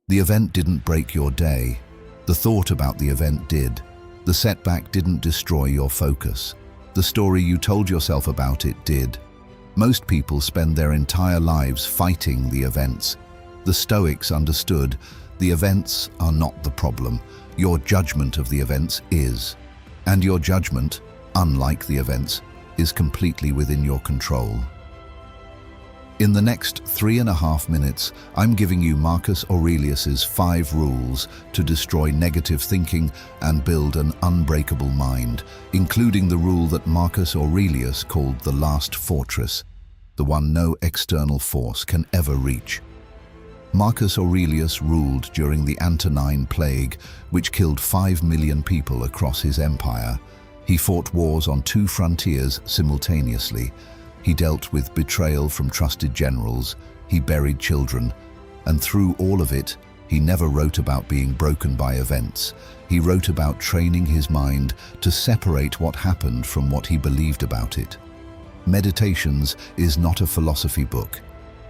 The event didn't break your day. The thought about the event did. The setback didn't destroy your focus. The story you told yourself about it did. Most people spend their entire lives fighting the events. The Stoics understood the events are not the problem. Your judgment of the events is. And your judgment, unlike the events, is completely within your control. In the next 3.5 minutes, I'm giving you Marcus Aurelius's 5 rules to destroy negative thinking and build an unbreakable mind, including the rule that Marcus Aurelius called the last fortress, the one no external force can ever reach. Marcus Aurelius ruled during the Antonine Plague, which killed 5 million people across his empire. He fought wars on 2 frontiers simultaneously. He dealt with betrayal from trusted generals, he buried children, and through all of it, he never wrote about being broken by events. He wrote about training his mind to separate what happened from what he believed about it. Meditations is not a philosophy book.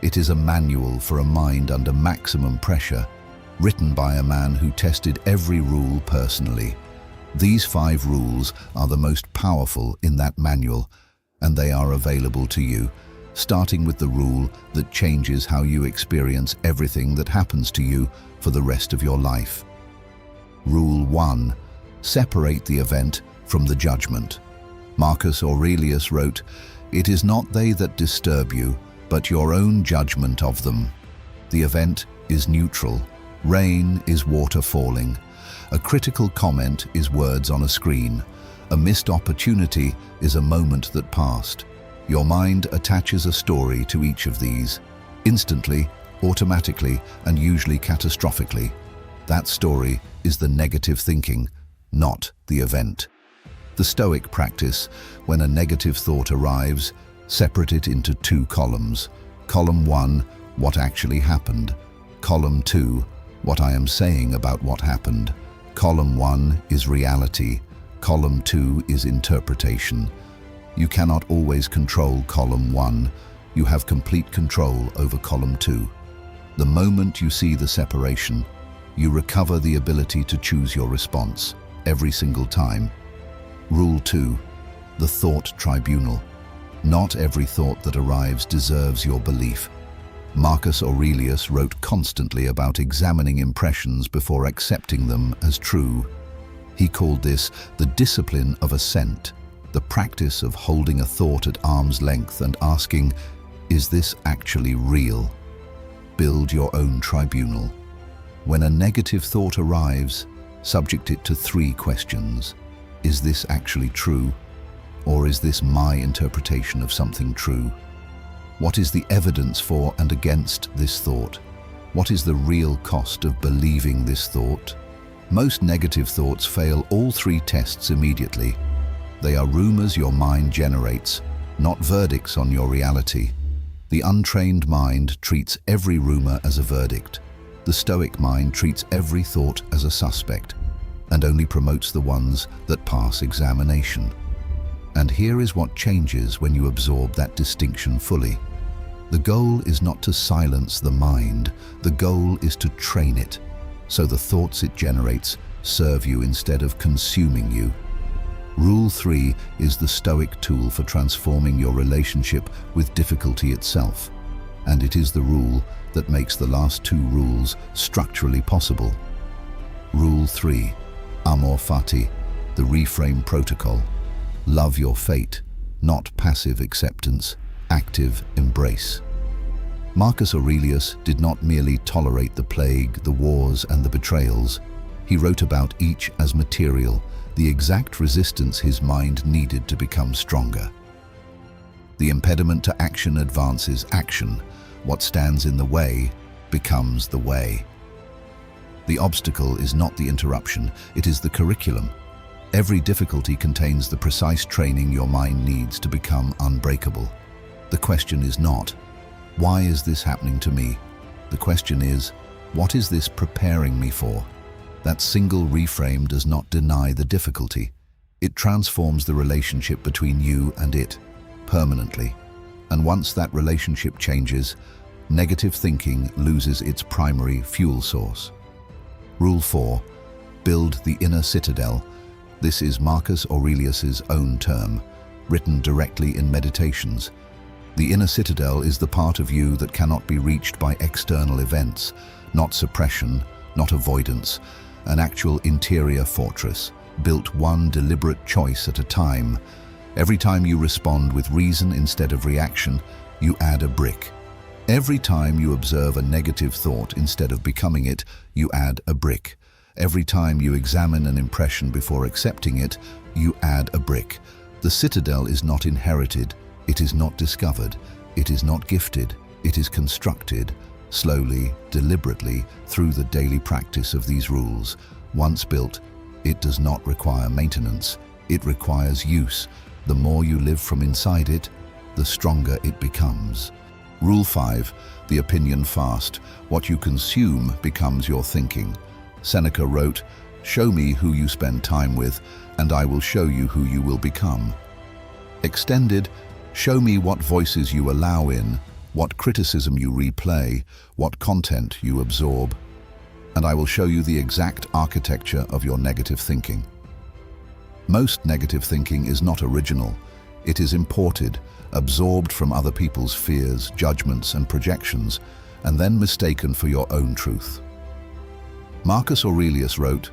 It is a manual for a mind under maximum pressure, written by a man who tested every rule personally. These 5 rules are the most powerful in that manual, and they are available to you, starting with the rule that changes how you experience everything that happens to you for the rest of your life. Rule 1. Separate the event from the judgment. Marcus Aurelius wrote, "It is not they that disturb you, but your own judgment of them." The event is neutral. Rain is water falling. A critical comment is words on a screen. A missed opportunity is a moment that passed. Your mind attaches a story to each of these, instantly, automatically, and usually catastrophically. That story is the negative thinking, not the event. The Stoic practice, when a negative thought arrives, separate it into 2 columns. Column 1, what actually happened. Column 2, what I am saying about what happened. Column 1 is reality. Column 2 is interpretation. You cannot always control column 1. You have complete control over column 2. The moment you see the separation, you recover the ability to choose your response every single time. Rule 2. The thought tribunal. Not every thought that arrives deserves your belief. Marcus Aurelius wrote constantly about examining impressions before accepting them as true. He called this the discipline of assent, the practice of holding a thought at arm's length and asking, is this actually real? Build your own tribunal. When a negative thought arrives, subject it to 3 questions. Is this actually true? Or is this my interpretation of something true? What is the evidence for and against this thought? What is the real cost of believing this thought? Most negative thoughts fail all 3 tests immediately. They are rumors your mind generates, not verdicts on your reality. The untrained mind treats every rumor as a verdict. The Stoic mind treats every thought as a suspect, and only promotes the ones that pass examination. And here is what changes when you absorb that distinction fully. The goal is not to silence the mind, the goal is to train it, so the thoughts it generates serve you instead of consuming you. Rule 3 is the Stoic tool for transforming your relationship with difficulty itself, and it is the rule that makes the last 2 rules structurally possible. Rule 3, Amor Fati, the reframe protocol. Love your fate, not passive acceptance, active embrace. Marcus Aurelius did not merely tolerate the plague, the wars, and the betrayals. He wrote about each as material, the exact resistance his mind needed to become stronger. The impediment to action advances action. What stands in the way becomes the way. The obstacle is not the interruption, it is the curriculum. Every difficulty contains the precise training your mind needs to become unbreakable. The question is not, why is this happening to me? The question is, what is this preparing me for? That single reframe does not deny the difficulty. It transforms the relationship between you and it, permanently. And once that relationship changes, negative thinking loses its primary fuel source. Rule 4. Build the inner citadel. This is Marcus Aurelius's own term, written directly in Meditations. The inner citadel is the part of you that cannot be reached by external events, not suppression, not avoidance, an actual interior fortress, built one deliberate choice at a time. Every time you respond with reason instead of reaction, you add a brick. Every time you observe a negative thought instead of becoming it, you add a brick. Every time you examine an impression before accepting it, you add a brick. The citadel is not inherited, it is not discovered, it is not gifted, it is constructed, slowly, deliberately, through the daily practice of these rules. Once built, it does not require maintenance, it requires use. The more you live from inside it, the stronger it becomes. Rule 5. The opinion fast. What you consume becomes your thinking. Seneca wrote, "Show me who you spend time with, and I will show you who you will become." Extended, show me what voices you allow in, what criticism you replay, what content you absorb, and I will show you the exact architecture of your negative thinking. Most negative thinking is not original. It is imported, absorbed from other people's fears, judgments, and projections, and then mistaken for your own truth. Marcus Aurelius wrote,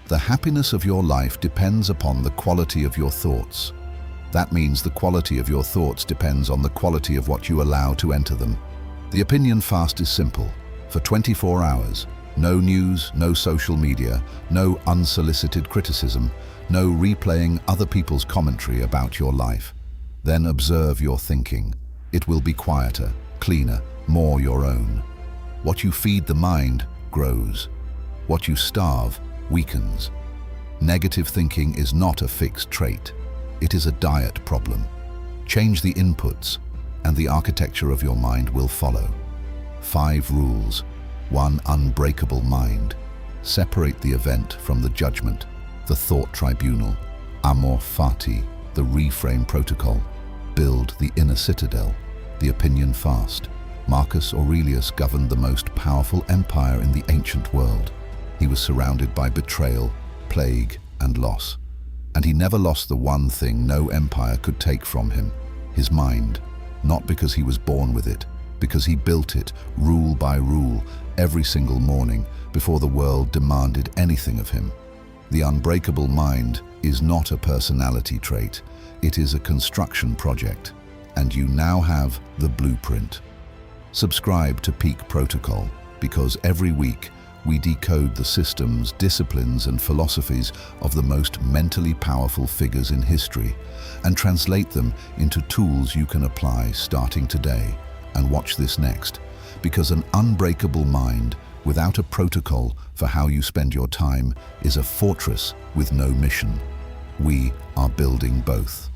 "The happiness of your life depends upon the quality of your thoughts." That means the quality of your thoughts depends on the quality of what you allow to enter them. The opinion fast is simple. For 24 hours, no news, no social media, no unsolicited criticism, no replaying other people's commentary about your life. Then observe your thinking. It will be quieter, cleaner, more your own. What you feed the mind grows. What you starve weakens. Negative thinking is not a fixed trait. It is a diet problem. Change the inputs, and the architecture of your mind will follow. 5 rules. 1. Unbreakable mind. Separate the event from the judgment, the thought tribunal. Amor fati, the reframe protocol. Build the inner citadel, the opinion fast. Marcus Aurelius governed the most powerful empire in the ancient world. He was surrounded by betrayal, plague, and loss. And he never lost the one thing no empire could take from him, his mind. Not because he was born with it, because he built it, rule by rule, every single morning, before the world demanded anything of him. The unbreakable mind is not a personality trait, it is a construction project, and you now have the blueprint. Subscribe to Peak Protocol, because every week we decode the systems, disciplines, and philosophies of the most mentally powerful figures in history and translate them into tools you can apply starting today. And watch this next, because an unbreakable mind without a protocol for how you spend your time is a fortress with no mission. We are building both.